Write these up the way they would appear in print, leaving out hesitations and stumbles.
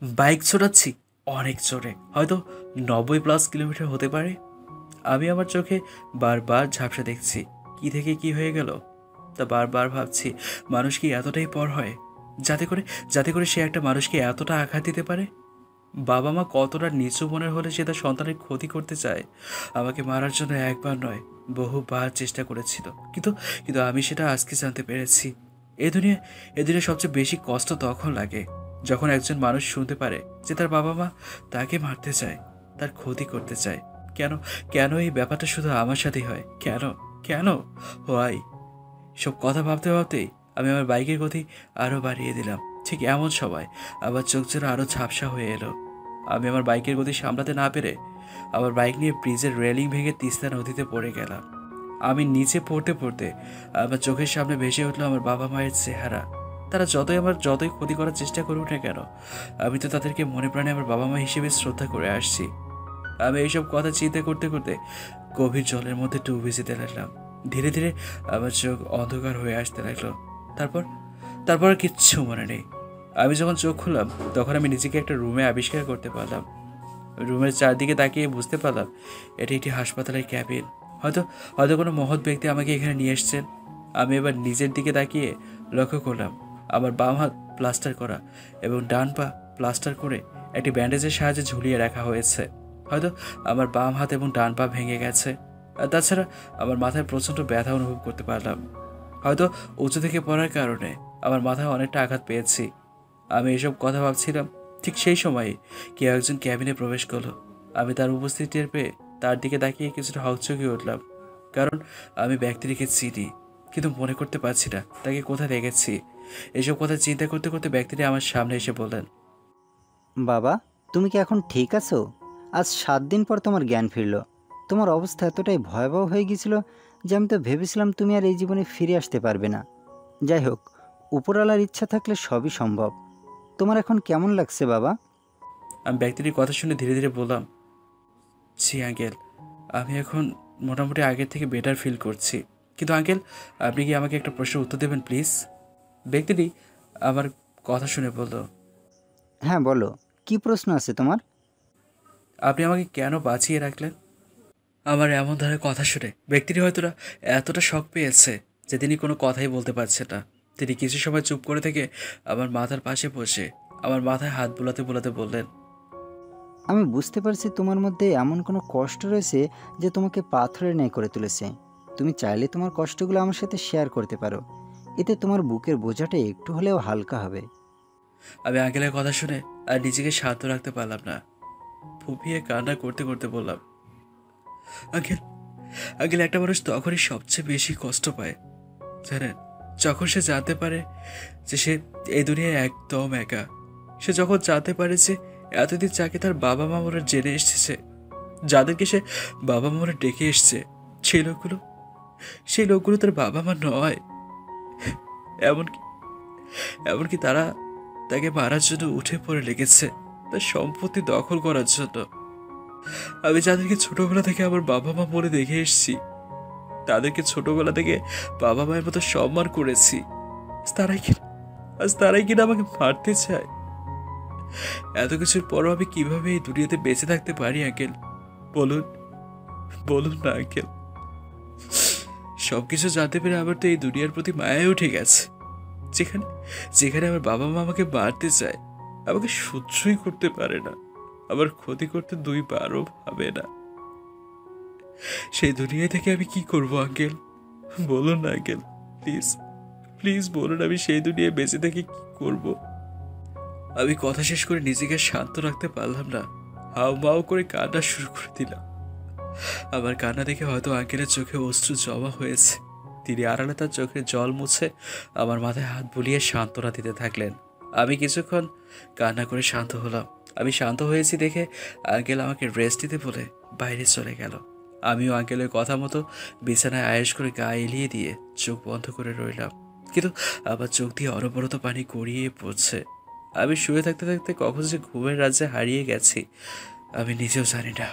Bike ছোটাচ্ছি অনেক জোরে, হয়তো 90+ কিলোমিটার হতে পারে। আমি আমার চোখে বারবার ঝাপসা দেখছি, কি থেকে কি হয়ে গেল তা বারবার ভাবছি। মানুষ কি এতটাই পর হয়, যাতে করে যাতে করে সে একটা মানুষকে এতটা আঘাত দিতে পারে? বাবা মা কতটা নিচু মনের হলে সে তার সন্তানের ক্ষতি করতে চায়? আমাকে মারার জন্য একবার নয়, বহুবার চেষ্টা করেছিল, কিন্তু কিন্তু আমি সেটা আজকে জানতে পেরেছি। এ দুনিয়া এ দুনিয়া সবচেয়ে বেশি কষ্ট তখন লাগে যখন একজন মানুষ শুনতে পারে যে তার বাবা মা তাকে মারতে চায়, তার ক্ষতি করতে চায়। কেন কেন এই ব্যাপারটা শুধু আমার সাথেই হয়? কেন কেন হয়? সব কথা ভাবতে ভাবতেই আমি আমার বাইকের গতি আরও বাড়িয়ে দিলাম। ঠিক এমন সময় আমার চোখ জোড়া আরও ঝাপসা হয়ে এলো। আমি আমার বাইকের গতি সামলাতে না পেরে আমার বাইক নিয়ে ব্রিজের রেলিং ভেঙে তিস্তা নদীতে পড়ে গেলাম। আমি নিচে পড়তে পড়তে আমার চোখের সামনে ভেসে উঠলো আমার বাবা মায়ের চেহারা। তারা যতই ক্ষতি করার চেষ্টা করুক না কেন, আমি তো তাদেরকে মনে প্রাণে আমার বাবা মা হিসেবে শ্রদ্ধা করে আসছি। আমি এইসব কথা চিন্তা করতে করতে গভীর জলের মধ্যে ডুবে যেতে লাগলাম। ধীরে ধীরে আমার চোখ অন্ধকার হয়ে আসতে লাগলো। তারপর তারপর আর কিচ্ছু মনে নেই। আমি যখন চোখ খুললাম তখন আমি নিজেকে একটা রুমে আবিষ্কার করতে পারলাম। রুমের চারদিকে তাকিয়ে বুঝতে পারলাম এটি একটি হাসপাতালের ক্যাবিন। হয়তো হয়তো কোনো মহৎ ব্যক্তি আমাকে এখানে নিয়ে এসেছেন। আমি এবার নিজের দিকে তাকিয়ে লক্ষ্য করলাম আমার বাম হাত প্লাস্টার করা এবং ডান পা প্লাস্টার করে একটি ব্যান্ডেজের সাহায্যে ঝুলিয়ে রাখা হয়েছে। হয়তো আমার বাম হাত এবং ডান পা ভেঙে গেছে। আর তাছাড়া আমার মাথায় প্রচণ্ড ব্যথা অনুভব করতে পারলাম। হয়তো উঁচু থেকে পড়ার কারণে আমার মাথায় অনেকটা আঘাত পেয়েছি। আমি এসব কথা ভাবছিলাম, ঠিক সেই সময়ে কেউ একজন ক্যাবিনে প্রবেশ করলো। আমি তার উপস্থিতি টের পেয়ে তার দিকে তাকিয়ে কিছুটা হকচকিয়ে উঠলাম, কারণ আমি ব্যক্তিটিকে চিনি, কিন্তু মনে করতে পারছি না তাকে কোথায় দেখেছি। এসব কথা চিন্তা করতে করতে ব্যক্তিটি আমার সামনে এসে বললেন, বাবা, তুমি কি এখন ঠিক আছো? আজ 7 দিন পর তোমার জ্ঞান ফিরল। তোমার অবস্থা এতটাই ভয়াবহ হয়ে গিয়েছিল যে আমি তো ভেবেছিলাম তুমি আর এই জীবনে ফিরে আসতে পারবে না। যাই হোক, উপরওয়ালার ইচ্ছা থাকলে সবই সম্ভব। তোমার এখন কেমন লাগছে বাবা? আমি ব্যক্তিটির কথা শুনে ধীরে ধীরে বললাম, জি আঙ্কেল, আমি এখন মোটামুটি আগের থেকে বেটার ফিল করছি। কিন্তু আঙ্কেল, আপনি কি আমাকে একটা প্রশ্নের উত্তর দেবেন প্লিজ? ব্যক্তিটি আমার কথা শুনে বলল, হ্যাঁ বলো, কি প্রশ্ন আছে তোমার? আপনি আমাকে কেন বাঁচিয়ে রাখলেন? আমার এমন ধরনের কথা শুনে ব্যক্তিটি হয়তো না এতটা শক পেয়েছে যে তিনি কোনো কথাই বলতে পারছে না। তিনি কিছু সময় চুপ করে থেকে আমার মাথার পাশে বসে আমার মাথায় হাত বুলাতে বুলাতে বললেন, আমি বুঝতে পারছি তোমার মধ্যে এমন কোনো কষ্ট রয়েছে যে তোমাকে পাথরের ন্যায় করে তুলেছে। তুমি চাইলে তোমার কষ্টগুলো আমার সাথে শেয়ার করতে পারো। এতে তোমার বুকের বোঝাটা একটু হলেও হালকা হবে। আমি আঙ্কেলের কথা শুনে আর নিজেকে শান্ত রাখতে পারলাম না। ফুপিয়ে কান্না করতে করতে বললাম, আঙ্কেল, আঙ্কেল, একটা মানুষ তখনই সবচেয়ে বেশি কষ্ট পায়, জানেন, যখন সে জানতে পারে যে সে এই দুনিয়ায় একদম একা। সে যখন জানতে পারে যে এতদিন যাকে তার বাবা মা মনে জেনে এসেছে, যাদেরকে সে বাবা মা মনে ডেকে এসছে, সেই লোকগুলো সেই লোকগুলো তার বাবা মা নয়। এমনকি এমনকি তারা তাকে মারার জন্য উঠে পড়ে লেগেছে, তার সম্পত্তি দখল করার জন্য। আমি যাদেরকে ছোটবেলা থেকে আমার বাবা মা বলে দেখে এসেছি, তাদেরকে ছোটবেলা থেকে বাবা মায়ের মতো সম্মান করেছি, তারাই কিনা তারাই কিনা আমাকে মারতে চায়। এত কিছুর পরও আমি কিভাবে এই দুনিয়াতে বেঁচে থাকতে পারি আঙ্কেল? বলুন, বলুন না আঙ্কেল। সবকিছু জানতে পেরে আমার তো এই দুনিয়ার প্রতি মায়াই উঠে গেছে। যেখানে যেখানে আমার বাবা মা আমাকে মারতে চায়, আমাকে সহ্যই করতে পারে না, আমার ক্ষতি করতে দুইবারও ভাবে না, সেই দুনিয়ায় থেকে আমি কি করব আঙ্কেল? বলুন না আঙ্কেল, প্লিজ, প্লিজ বলুন, আমি সেই দুনিয়ায় বেঁচে থেকে কি করব? আমি কথা শেষ করে নিজেকে শান্ত রাখতে পারলাম না। হাউ মাউ করে কান্না শুরু করে দিলাম। আমার কান্না দেখে হয়তো আঙ্কেলের চোখে অশ্রু জমা হয়েছে। তিনি আড়ালে তার চোখের জল মুছে আমার মাথায় হাত বুলিয়ে সান্ত্বনা দিতে থাকলেন। আমি কিছুক্ষণ কান্না করে শান্ত হলাম। আমি শান্ত হয়েছি দেখে আঙ্কেল আমাকে রেস্ট দিতে বলে বাইরে চলে গেল। আমিও আঙ্কেলের কথা মতো বিছানায় আয়েশ করে গা এলিয়ে দিয়ে চোখ বন্ধ করে রইলাম। কিন্তু আবার চোখ দিয়ে অনবরত পানি গড়িয়ে পড়ছে। আমি শুয়ে থাকতে থাকতে কখন যে ঘুমের রাজ্যে হারিয়ে গেছি আমি নিজেও জানি না।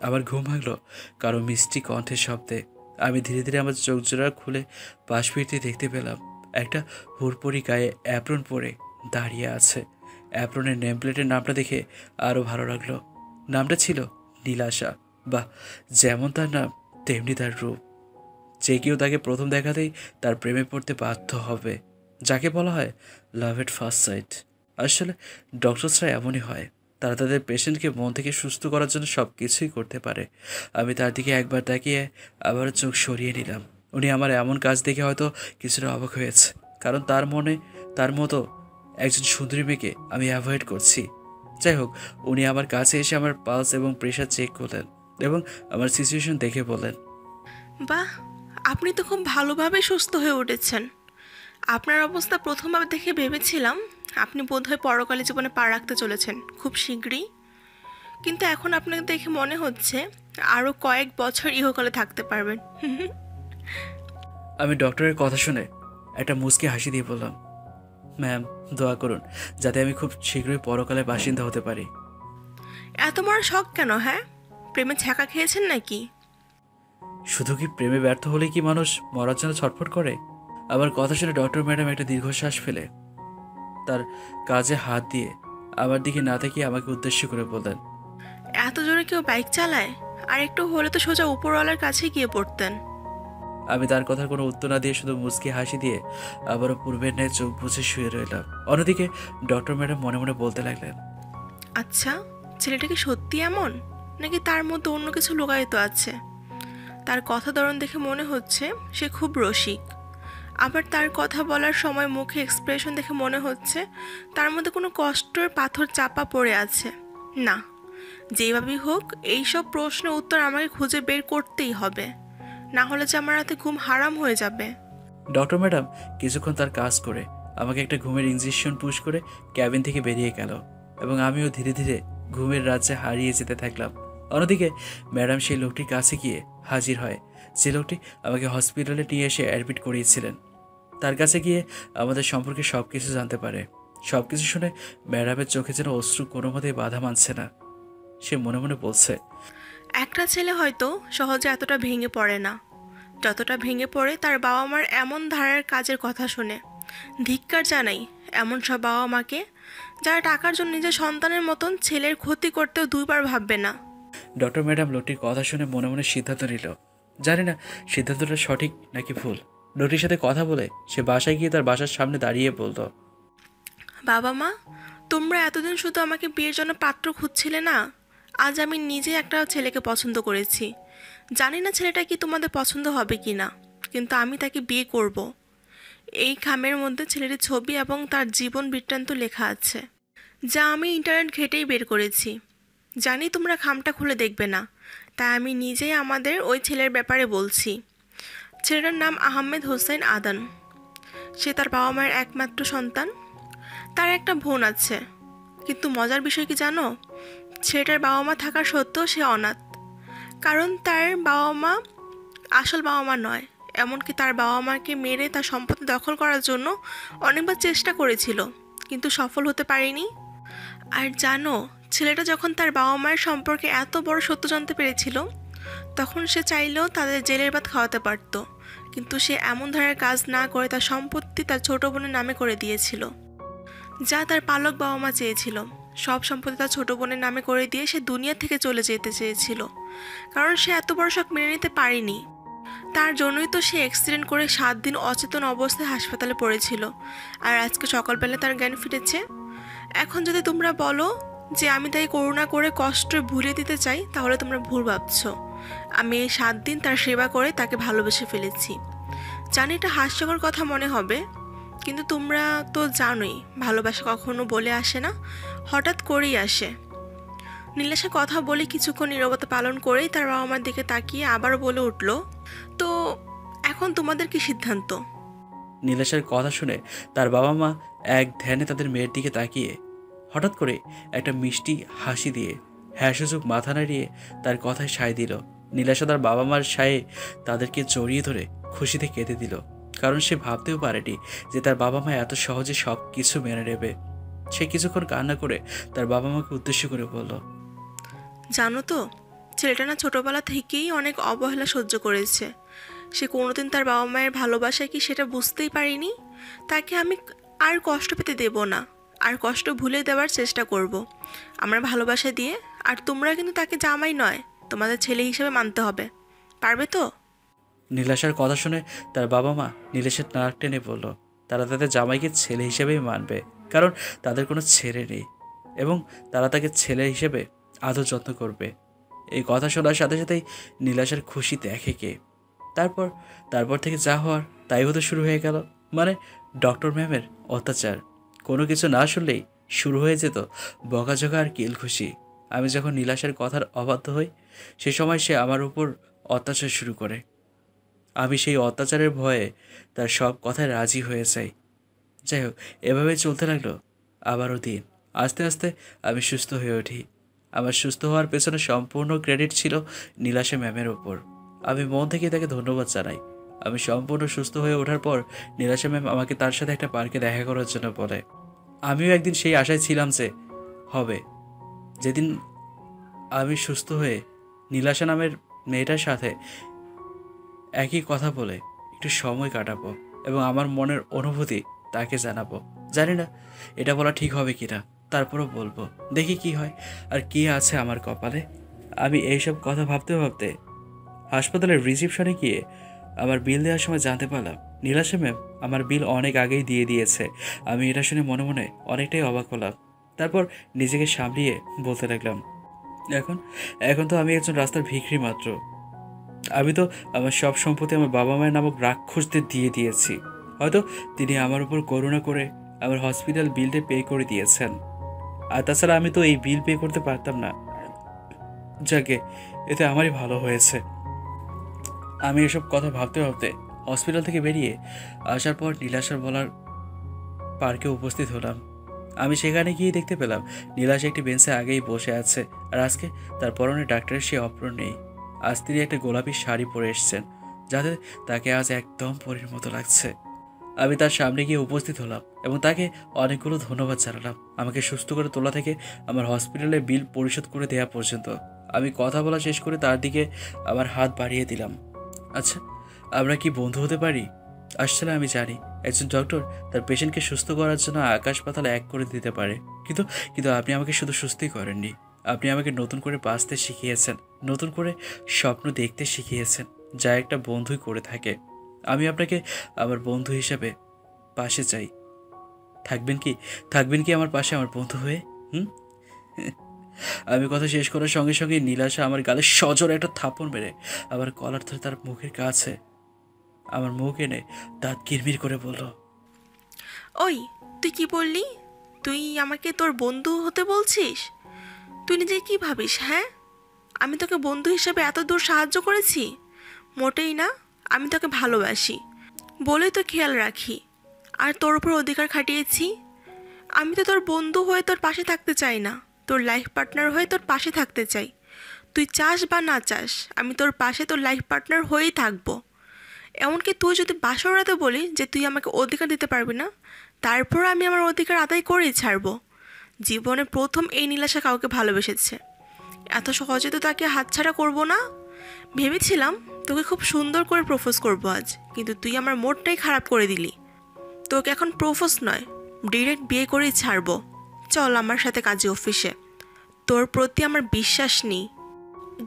আমার ঘুম ভাঙলো কারো মিষ্টি কণ্ঠের শব্দে। আমি ধীরে ধীরে আমার চোখ জোড়া খুলে পাশ ফিরতে দেখতে পেলাম একটা হুড়পড়ি গায়ে অ্যাপ্রন পরে দাঁড়িয়ে আছে। অ্যাপ্রনের নেম প্লেটের নামটা দেখে আরও ভালো লাগলো। নামটা ছিল নীলাশা। বাহ, যেমন তার নাম তেমনি তার রূপ। যে কেউ তাকে প্রথম দেখাতেই তার প্রেমে পড়তে বাধ্য হবে, যাকে বলা হয় লাভ এট ফার্স্ট সাইট। আসলে ডক্টরসরা এমনই হয়, তারা তাদের পেশেন্টকে মন থেকে সুস্থ করার জন্য সব কিছুই করতে পারে। আমি তার দিকে একবার তাকিয়ে আবারও চোখ সরিয়ে নিলাম। উনি আমার এমন কাজ দেখে হয়তো কিছুটা অবাক হয়েছে, কারণ তার মনে তার মতো একজন সুন্দরী মেয়েকে আমি অ্যাভয়েড করছি। যাই হোক, উনি আমার কাছে এসে আমার পালস এবং প্রেশার চেক করলেন এবং আমার সিচুয়েশন দেখে বললেন, বাহ, আপনি তো খুব ভালোভাবে সুস্থ হয়ে উঠেছেন। আপনার অবস্থা প্রথমবার দেখে ভেবেছিলাম আপনি বোধহয় পরকালে জীবনে পা রাখতে চলেছেন খুব শীঘ্রই, কিন্তু এখন আপনাকে দেখে মনে হচ্ছে আরও কয়েক বছর ইহকালে থাকতে পারবেন। আমি ডক্টরের কথা শুনে একটা মুচকি হাসি দিয়ে বললাম, ম্যাম, দোয়া করুন যাতে আমি খুব শীঘ্রই পরকালে বাসিন্দা হতে পারি। এত বড় শখ কেন? হ্যাঁ, প্রেমে ছ্যাঁকা খেয়েছেন নাকি? শুধু কি প্রেমে ব্যর্থ হলে কি মানুষ মরার জন্য ছটফট করে? আমার কথা শুনে ডক্টর ম্যাডাম একটা দীর্ঘশ্বাস ফেলে তার কাজে হাত দিয়ে আমার দিকে না তাকিয়ে আমাকে উদ্দেশ্য করে বললেন, এত জোরে কেউ বাইক চালায়? আর একটু হলে তো সোজা উপরওয়ালার কাছে গিয়ে পড়তেন। আমি তার কথার কোনো উত্তর না দিয়ে শুধু মুচকি হাসি দিয়ে আবারও পূর্বের ন্যায় চোখ বুঝে শুয়ে রইলাম। অন্যদিকে ডক্টর ম্যাডাম মনে মনে বলতে লাগলেন, আচ্ছা, ছেলেটা কি সত্যি এমন, নাকি তার মধ্যে অন্য কিছু লুকায়িত আছে? তার কথা ধরন দেখে মনে হচ্ছে সে খুব রসিক, আবার তার কথা বলার সময় মুখে এক্সপ্রেশন দেখে মনে হচ্ছে তার মধ্যে কোনো কষ্টের পাথর চাপা পড়ে আছে। না, যেভাবেই হোক এইসব প্রশ্নের উত্তর আমাকে খুঁজে বের করতেই হবে, না হলে যে আমার রাতে ঘুম হারাম হয়ে যাবে। ডক্টর ম্যাডাম কিছুক্ষণ তার কাজ করে আমাকে একটা ঘুমের ইঞ্জেকশন পুশ করে ক্যাবিন থেকে বেরিয়ে গেল এবং আমিও ধীরে ধীরে ঘুমের রাজ্যে হারিয়ে যেতে থাকলাম। অন্যদিকে ম্যাডাম সেই লোকটির কাছে গিয়ে হাজির হয়, যে লোকটি আমাকে হসপিটালে নিয়ে এসে অ্যাডমিট করিয়েছিলেন। তার কাছে গিয়ে আমাদের সম্পর্কে সব কিছু জানতে পারে। সব কিছু শুনে ম্যাডামের চোখে যেন অশ্রু কোনো মতেই বাধা মানছে না। সে মনে মনে বলছে, একটা ছেলে হয়তো সহজে এতটা ভেঙে পড়ে না যতটা ভেঙে পড়ে তার বাবা মার এমন ধারার কাজের কথা শুনে। ধিক্কার জানাই এমন সব বাবা মাকে, যারা টাকার জন্য নিজের সন্তানের মতন ছেলের ক্ষতি করতেও দুইবার ভাববে না। ডক্টর ম্যাডাম লোকটির কথা শুনে মনে মনে সিদ্ধান্ত নিল। জানি না সিদ্ধান্তটা সঠিক নাকি ভুল। লোকটির সাথে কথা বলে সে বাসায় গিয়ে তার বাসার সামনে দাঁড়িয়ে বলল, বাবা মা, তোমরা এতদিন শুধু আমাকে বিয়ের জন্য পাত্র খুঁজছিলে না, আজ আমি নিজে একটা ছেলেকে পছন্দ করেছি। জানি না ছেলেটা কি তোমাদের পছন্দ হবে কি না, কিন্তু আমি তাকে বিয়ে করব। এই খামের মধ্যে ছেলেটির ছবি এবং তার জীবন বৃত্তান্ত লেখা আছে, যা আমি ইন্টারনেট ঘেটেই বের করেছি। জানি তোমরা খামটা খুলে দেখবে না, তাই আমি নিজেই আমাদের ওই ছেলের ব্যাপারে বলছি। ছেলেটার নাম আহমেদ হোসেন আদান। সে তার বাবা মায়ের একমাত্র সন্তান। তার একটা বোন আছে, কিন্তু মজার বিষয় কি জানো? ছেলেটার বাবা মা থাকা সত্ত্বেও সে অনাথ, কারণ তার বাবা মা আসল বাবা মা নয়। এমনকি তার বাবা মাকে মেরে তার সম্পত্তি দখল করার জন্য অনেকবার চেষ্টা করেছিল, কিন্তু সফল হতে পারেনি। আর জানো, ছেলেটা যখন তার বাবা মায়ের সম্পর্কে এত বড় সত্য জানতে পেরেছিল, তখন সে চাইলেও তাদের জেলের ভাত খাওয়াতে পারত, কিন্তু সে এমন ধরনের কাজ না করে তার সম্পত্তি তার ছোট বোনের নামে করে দিয়েছিল, যা তার পালক বাবা মা চেয়েছিল। সব সম্পত্তি তার ছোট বোনের নামে করে দিয়ে সে দুনিয়া থেকে চলে যেতে চেয়েছিল, কারণ সে এত বড় শখ মেনে নিতে পারেনি। তার জন্যই তো সে অ্যাক্সিডেন্ট করে 7 দিন অচেতন অবস্থায় হাসপাতালে পড়েছিল, আর আজকে সকালবেলা তার জ্ঞান ফিরেছে। এখন যদি তোমরা বলো যে আমি তাই করুণা করে কষ্ট ভুলিয়ে দিতে চাই, তাহলে তোমরা ভুল ভাবছো। আমি এই 7 দিন তার সেবা করে তাকে ভালোবেসে ফেলেছি। জানি এটা হাস্যকর কথা মনে হবে, কিন্তু তোমরা তো জানোই ভালোবাসা কখনো বলে আসে না, হঠাৎ করেই আসে। নীলাশা কথা বলে কিছুক্ষণ নীরবতা পালন করেই তার বাবা মার দিকে তাকিয়ে আবারও বলে উঠল, তো এখন তোমাদের কি সিদ্ধান্ত? নীলেশের কথা শুনে তার বাবা মা এক ধ্যানে তাদের মেয়ের দিকে তাকিয়ে হঠাৎ করে একটা মিষ্টি হাসি দিয়ে হ্যাঁ সূচক মাথা নাড়িয়ে তার কথায় সায় দিল। নীলাশা তার বাবা মার সায়ে তাদেরকে জড়িয়ে ধরে খুশিতে কেঁদে দিল, কারণ সে ভাবতেও পারেনি যে তার বাবা মা এত সহজে সব কিছু মেনে নেবে। সে কিছুক্ষণ কান্না করে তার বাবা মাকে উদ্দেশ্য করে বলল, জানো তো, ছেলেটা না ছোটোবেলা থেকেই অনেক অবহেলা সহ্য করেছে। সে কোনোদিন তার বাবা মায়ের ভালোবাসা কি সেটা বুঝতেই পারিনি। তাকে আমি আর কষ্ট পেতে দেব না। আর কষ্ট ভুলে দেওয়ার চেষ্টা করব আমার ভালোবাসা দিয়ে। আর তোমরা কিন্তু তাকে জামাই নয়, তোমাদের ছেলে হিসেবে মানতে হবে। পারবে তো? নীলাশার কথা শুনে তার বাবা মা নীলেশের নাক টেনে বলল তারা তাদের জামাইকে ছেলে হিসেবেই মানবে, কারণ তাদের কোনো ছেলে নেই এবং তারা তাকে ছেলে হিসেবে আদর যত্ন করবে। এই কথা শোনার সাথে সাথেই নীলাশার খুশি দেখে কে। তারপর তারপর থেকে যা হওয়ার তাই হতে শুরু হয়ে গেল। মানে ডক্টর ম্যামের অত্যাচার। কোনো কিছু না শুনলেই শুরু হয়ে যেত বকাঝকা আর কিল খুশি। আমি যখন নীলাশার কথার অবাধ্য হই সে সময় সে আমার উপর অত্যাচার শুরু করে। আমি সেই অত্যাচারের ভয়ে তার সব কথায় রাজি হয়ে যাই। যাই হোক, এভাবে চলতে লাগলো আবারও দিন। আস্তে আস্তে আমি সুস্থ হয়ে উঠি। আমার সুস্থ হওয়ার পেছনে সম্পূর্ণ ক্রেডিট ছিল নীলাশা ম্যামের ওপর। আমি মন থেকে তাকে ধন্যবাদ জানাই। আমি সম্পূর্ণ সুস্থ হয়ে ওঠার পর নীলাশা ম্যাম আমাকে তার সাথে একটা পার্কে দেখা করার জন্য বলে। আমিও একদিন সেই আশায় ছিলাম যে হবে, যেদিন আমি সুস্থ হয়ে নীলাশা নামের মেয়েটার সাথে একই কথা বলে একটু সময় কাটাবো এবং আমার মনের অনুভূতি তাকে জানাবো। জানি না এটা বলা ঠিক হবে কিনা, তারপরও বলবো, দেখি কি হয় আর কি আছে আমার কপালে। আমি এইসব কথা ভাবতে ভাবতে হাসপাতালের রিসিপশনে গিয়ে আমার বিল দেওয়ার সময় জানতে পারলাম নীলাশা ম্যাম আমার বিল অনেক আগেই দিয়ে দিয়েছে। আমি এটা শুনে মনে মনে অনেকটাই অবাক হলাম। তারপর নিজেকে সামলিয়ে বলতে লাগলাম, এখন এখন তো আমি একজন রাস্তার ভিখারি মাত্র। আমি তো আমার সব সম্পত্তি আমার বাবা মায়ের নামক রাক্ষসদের দিয়ে দিয়েছি। হয়তো তিনি আমার উপর করুণা করে আমার হসপিটাল বিলটা পে করে দিয়েছেন। আর তাছাড়া আমি তো এই বিল পে করতে পারতাম না। যাকে এতে আমারই ভালো হয়েছে। আমি এসব কথা ভাবতে ভাবতে হসপিটাল থেকে বেরিয়ে আসার পর নীলাশার বলার পার্কে উপস্থিত হলাম। আমি সেখানে গিয়ে দেখতে পেলাম নীলাশা একটি বেঞ্চে আগেই বসে আছে, আর আজকে তার পরনে ডাক্তারের সে অপ্রণ নেই। আজ তিনি একটা গোলাপি শাড়ি পরে এসেছেন, যাতে তাকে আজ একদম পরীর মতো লাগছে। আমি তার সামনে গিয়ে উপস্থিত হলাম এবং তাকে অনেকগুলো ধন্যবাদ জানালাম আমাকে সুস্থ করে তোলা থেকে আমার হসপিটালে বিল পরিশোধ করে দেওয়া পর্যন্ত। আমি কথা বলা শেষ করে তার দিকে আমার হাত বাড়িয়ে দিলাম। আচ্ছা, আমরা কি বন্ধু হতে পারি? আসলে আমি জানি একজন ডক্টর তার পেশেন্টকে সুস্থ করার জন্য আকাশ পাতাল এক করে দিতে পারে, কিন্তু কিন্তু আপনি আমাকে শুধু সুস্থই করেননি, আপনি আমাকে নতুন করে বাঁচতে শিখিয়েছেন, নতুন করে স্বপ্ন দেখতে শিখিয়েছেন, যা একটা বন্ধুই করে থাকে। আমি আপনাকে আমার বন্ধু হিসাবে পাশে চাই। থাকবেন কি আমার পাশে আমার বন্ধু হয়ে? আমি কথা শেষ করার সঙ্গে সঙ্গে নীলাশা আমার গালে সজোরে একটা থাপড় মেরে আবার কলার ধরে তার মুখের কাছে আমার মুখ এনে দাঁত কিরমির করে বলল, ওই, তুই কি বললি? তুই আমাকে তোর বন্ধু হতে বলছিস? তুই নিজে কি ভাবিস? হ্যাঁ, আমি তোকে বন্ধু হিসেবে এত দূর সাহায্য করেছি? মোটেই না। আমি তোকে ভালোবাসি বলেই তো খেয়াল রাখি আর তোর উপর অধিকার খাটিয়েছি। আমি তো তোর বন্ধু হয়ে তোর পাশে থাকতে চাই না, তোর লাইফ পার্টনার হয়ে তোর পাশে থাকতে চাই। তুই চাস বা না চাস, আমি তোর পাশে তোর লাইফ পার্টনার হয়েই থাকবো। এমনকি তুই যদি বাসর রাতে বলি যে তুই আমাকে অধিকার দিতে পারবি না, তারপর আমি আমার অধিকার আদায় করেই ছাড়বো। জীবনে প্রথম এই নীলাশা কাউকে ভালোবেসেছে, এত সহজে তো তাকে হাতছাড়া করবো না। ভেবেছিলাম তোকে খুব সুন্দর করে প্রপোজ করবো আজ, কিন্তু তুই আমার মোডটাই খারাপ করে দিলি। তোকে এখন প্রপোজ নয়, ডিরেক্ট বিয়ে করেই ছাড়বো। চল আমার সাথে কাজে অফিসে। তোর প্রতি আমার বিশ্বাস নেই।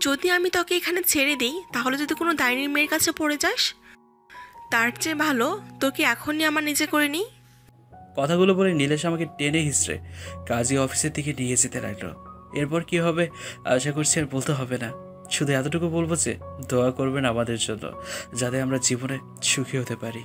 যদি আমি তোকে এখানে ছেড়ে দিই, তাহলে যদি কোনো ডাইনির মেয়ের কাছে পড়ে যাস, তার চেয়ে ভালো তোকে এখনই আমার নিজে করে নিই। কথাগুলো বলে নীলেশ আমাকে টেনে হিঁচড়ে কাজী অফিসের দিকে নিয়ে যেতে লাগলো। এরপর কি হবে আশা করছি আর বলতে হবে না, শুধু এতটুকু বলবো যে দোয়া করবেন আমাদের জন্য, যাতে আমরা জীবনে সুখী হতে পারি।